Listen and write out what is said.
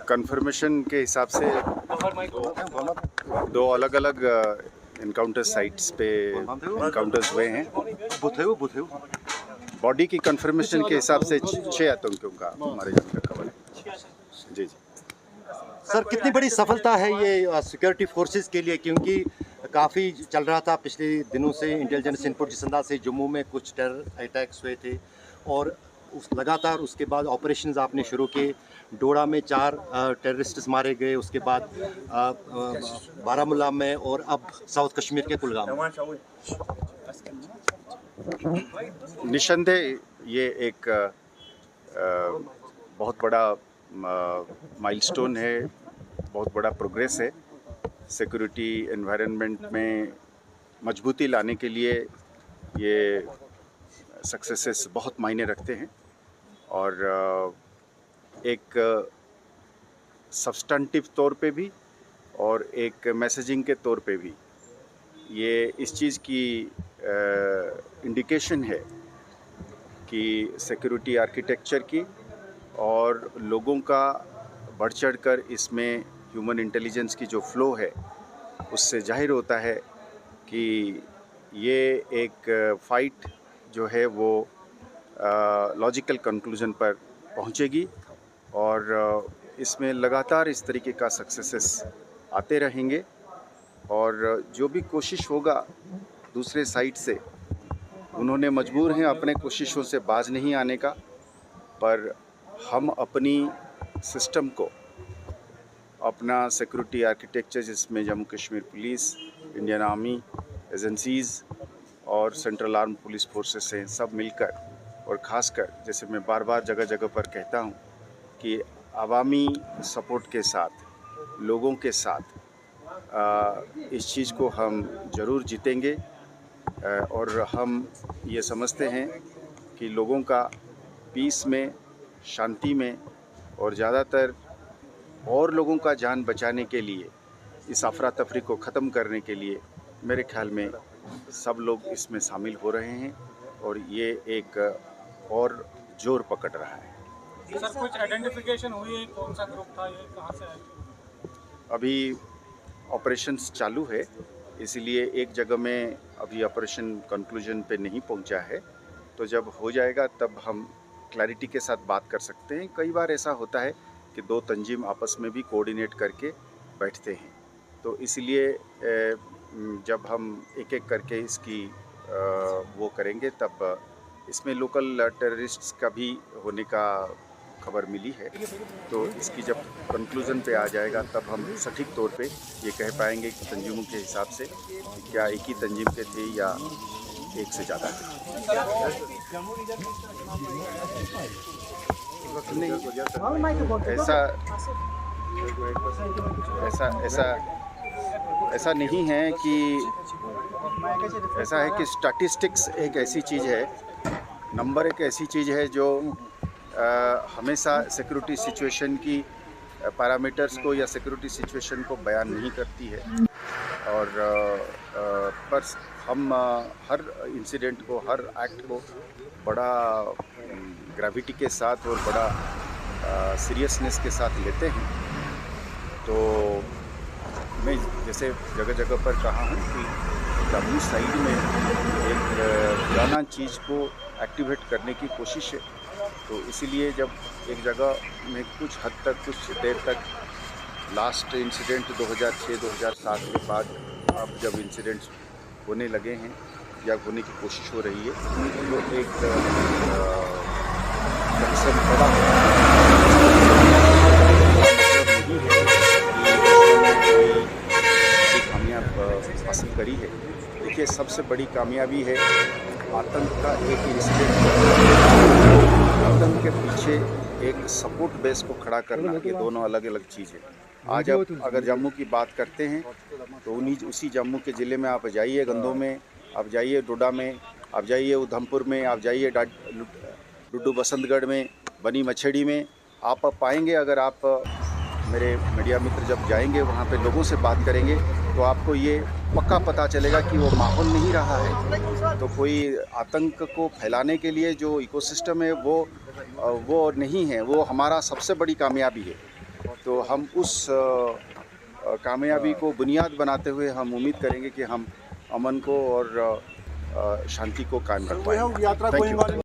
Confirmation के हिसाब से दो अलग अलग इनकाउंटर साइट्स पे इनकाउंटर्स हुए हैं। बॉडी की कंफर्मेशन के हिसाब से 6 आतंकियों का हमारे जाने का खबर है। जी जी सर, कितनी बड़ी सफलता है ये सिक्योरिटी फोर्सेस के लिए, क्योंकि काफ़ी चल रहा था पिछले दिनों से इंटेलिजेंस इनपुट जिस अंदाज से जम्मू में कुछ टेरर अटैक्स हुए थे और लगातार उसके बाद ऑपरेशंस आपने शुरू किए। डोडा में 4 टेररिस्ट्स मारे गए, उसके बाद बारामूला में और अब साउथ कश्मीर के कुलगाम में। निसंदेह ये एक बहुत बड़ा माइलस्टोन है, बहुत बड़ा प्रोग्रेस है। सिक्योरिटी एनवायरनमेंट में मजबूती लाने के लिए ये सक्सेसेस बहुत मायने रखते हैं और एक सब्सटेंटिव तौर पे भी और एक मैसेजिंग के तौर पे भी ये इस चीज़ की इंडिकेशन है कि सिक्योरिटी आर्किटेक्चर की और लोगों का बढ़ चढ़ कर इसमें ह्यूमन इंटेलिजेंस की जो फ्लो है उससे जाहिर होता है कि ये एक फ़ाइट जो है वो लॉजिकल कंक्लूजन पर पहुंचेगी और इसमें लगातार इस तरीके का सक्सेसेस आते रहेंगे और जो भी कोशिश होगा दूसरे साइड से, उन्होंने मजबूर हैं अपने कोशिशों से बाज नहीं आने का, पर हम अपनी सिस्टम को, अपना सिक्योरिटी आर्किटेक्चर जिसमें Jammu Kashmir police, Indian army, agencies और सेंट्रल आर्म पुलिस फोर्सेस हैं, सब मिलकर और ख़ासकर जैसे मैं बार बार जगह जगह पर कहता हूँ कि अवामी सपोर्ट के साथ, लोगों के साथ इस चीज़ को हम ज़रूर जीतेंगे और हम ये समझते हैं कि लोगों का पीस में, शांति में और ज़्यादातर और लोगों का जान बचाने के लिए, इस अफरा तफरी को ख़त्म करने के लिए मेरे ख्याल में सब लोग इसमें शामिल हो रहे हैं और ये एक और जोर पकड़ रहा है। सर, कुछ आइडेंटिफिकेशन हुई है कौन सा ग्रुप था, ये कहाँ से आया? अभी ऑपरेशंस चालू है, इसलिए एक जगह में अभी ऑपरेशन कंक्लूजन पे नहीं पहुंचा है, तो जब हो जाएगा तब हम क्लैरिटी के साथ बात कर सकते हैं। कई बार ऐसा होता है कि 2 तंजीम आपस में भी कोऑर्डिनेट करके बैठते हैं, तो इसलिए जब हम एक एक करके इसकी वो करेंगे तब इसमें लोकल टेररिस्ट्स का भी होने का खबर मिली है, तो इसकी जब कंक्लूजन पे आ जाएगा तब हम सटीक तौर पे ये कह पाएंगे कि तंजीमों के हिसाब से क्या एक ही तंजीम के थे या एक से ज़्यादा थे। नहीं, ऐसा नहीं है कि ऐसा है कि स्टैटिस्टिक्स एक ऐसी चीज़ है, नंबर एक ऐसी चीज़ है जो हमेशा सिक्योरिटी सिचुएशन की पैरामीटर्स को या सिक्योरिटी सिचुएशन को बयान नहीं करती है और पर हम हर इंसिडेंट को, हर एक्ट को बड़ा ग्रेविटी के साथ और बड़ा सीरियसनेस के साथ लेते हैं। तो मैं जैसे जगह जगह पर कहा हूँ कि जम्मू साइड में एक पुराना चीज़ को एक्टिवेट करने की कोशिश है, तो इसीलिए जब एक जगह में कुछ हद तक, कुछ देर तक, लास्ट इंसिडेंट 2006-2007 के बाद अब जब इंसिडेंट्स होने लगे हैं या होने की कोशिश हो रही है, तो एक कंसर्न बड़ा कामयाब हासिल करी है। देखिए, सबसे बड़ी कामयाबी है आतंक का एक इंसिडेंट, आतंक के पीछे एक सपोर्ट बेस को खड़ा करना, ये दोनों अलग अलग चीज़ है। आज आप अगर जम्मू की बात करते हैं तो उसी जम्मू के ज़िले में आप जाइए, गंदों में आप जाइए, डोडा में आप जाइए, उधमपुर में आप जाइए, डुड्डू बसंतगढ़ में, बनी मछेड़ी में आप पाएंगे। अगर आप मेरे मीडिया मित्र जब जाएंगे वहाँ पे लोगों से बात करेंगे तो आपको ये पक्का पता चलेगा कि वो माहौल नहीं रहा है। तो कोई आतंक को फैलाने के लिए जो इकोसिस्टम है वो नहीं है, वो हमारा सबसे बड़ी कामयाबी है। तो हम उस कामयाबी को बुनियाद बनाते हुए हम उम्मीद करेंगे कि हम अमन को और शांति को कायम रख पाएंगे। यात्रा Thank you.